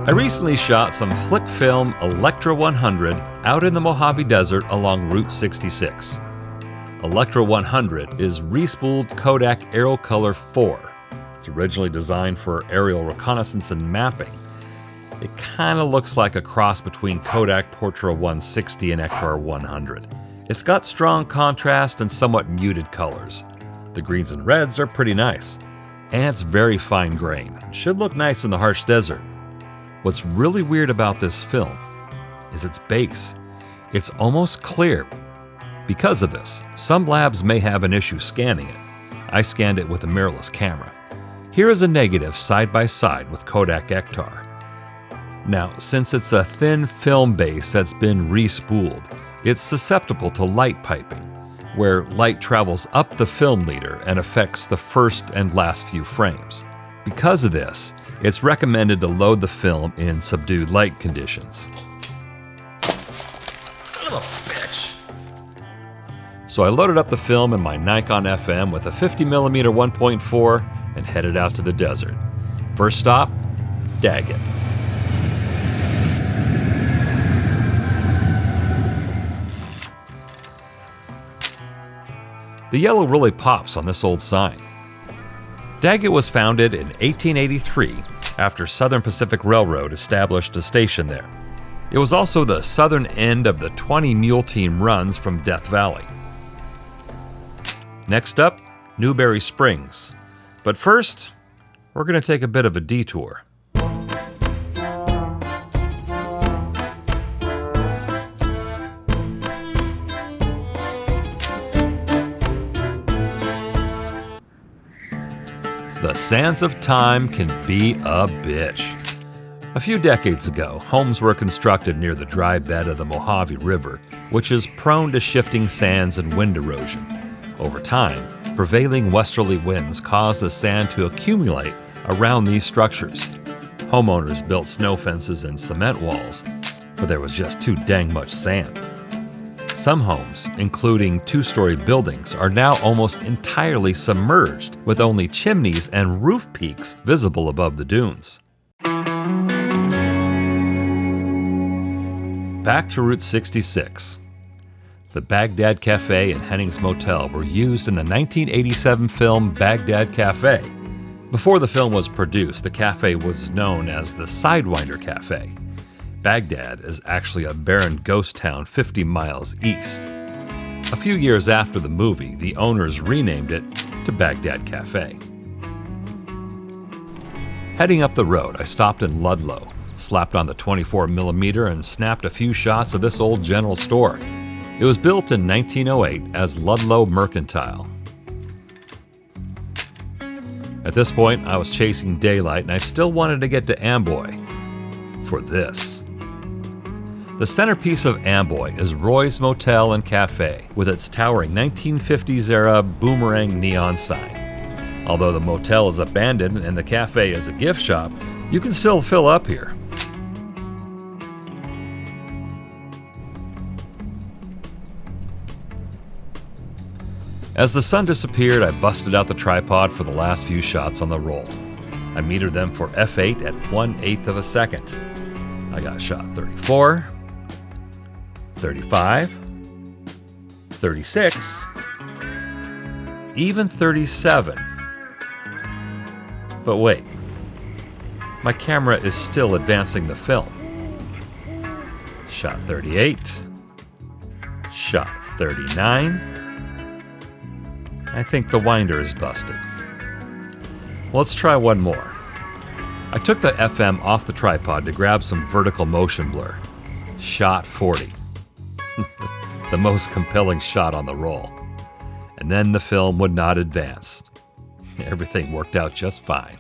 I recently shot some Flic Film Elektra 100 out in the Mojave Desert along Route 66. Elektra 100 is Respooled Kodak Aerocolor IV. It's originally designed for aerial reconnaissance and mapping. It kind of looks like a cross between Kodak Portra 160 and Ektar 100. It's got strong contrast and somewhat muted colors. The greens and reds are pretty nice. And it's very fine grain. It should look nice in the harsh desert. What's really weird about this film is its base. It's almost clear. Because of this, some labs may have an issue scanning it. I scanned it with a mirrorless camera. Here is a negative side by side with Kodak Ektar. Now, since it's a thin film base that's been respooled, it's susceptible to light piping, where light travels up the film leader and affects the first and last few frames. Because of this, it's recommended to load the film in subdued light conditions. Son of a bitch! So I loaded up the film in my Nikon FM with a 50mm 1.4 and headed out to the desert. First stop, Daggett. The yellow really pops on this old sign. Daggett was founded in 1883 after Southern Pacific Railroad established a station there. It was also the southern end of the 20 mule team runs from Death Valley. Next up, Newberry Springs. But first, we're going to take a bit of a detour. The sands of time can be a bitch. A few decades ago, homes were constructed near the dry bed of the Mojave River, which is prone to shifting sands and wind erosion. Over time, prevailing westerly winds caused the sand to accumulate around these structures. Homeowners built snow fences and cement walls, but there was just too dang much sand. Some homes, including two-story buildings, are now almost entirely submerged, with only chimneys and roof peaks visible above the dunes. Back to Route 66. The Bagdad Café and Henning's Motel were used in the 1987 film Bagdad Café. Before the film was produced, the cafe was known as the Sidewinder Café. Bagdad is actually a barren ghost town 50 miles east. A few years after the movie, the owners renamed it to Bagdad Café. Heading up the road, I stopped in Ludlow, slapped on the 24mm and snapped a few shots of this old general store. It was built in 1908 as Ludlow Mercantile. At this point, I was chasing daylight and I still wanted to get to Amboy for this. The centerpiece of Amboy is Roy's Motel and Cafe, with its towering 1950s-era boomerang neon sign. Although the motel is abandoned and the cafe is a gift shop, you can still fill up here. As the sun disappeared, I busted out the tripod for the last few shots on the roll. I metered them for f8 at 1/8 of a second. I got shot 34, 35, 36, even 37. But wait, my camera is still advancing the film. Shot 38, shot 39. I think the winder is busted. Let's try one more. I took the FM off the tripod to grab some vertical motion blur. Shot 40. The most compelling shot on the roll. And then the film would not advance. Everything worked out just fine.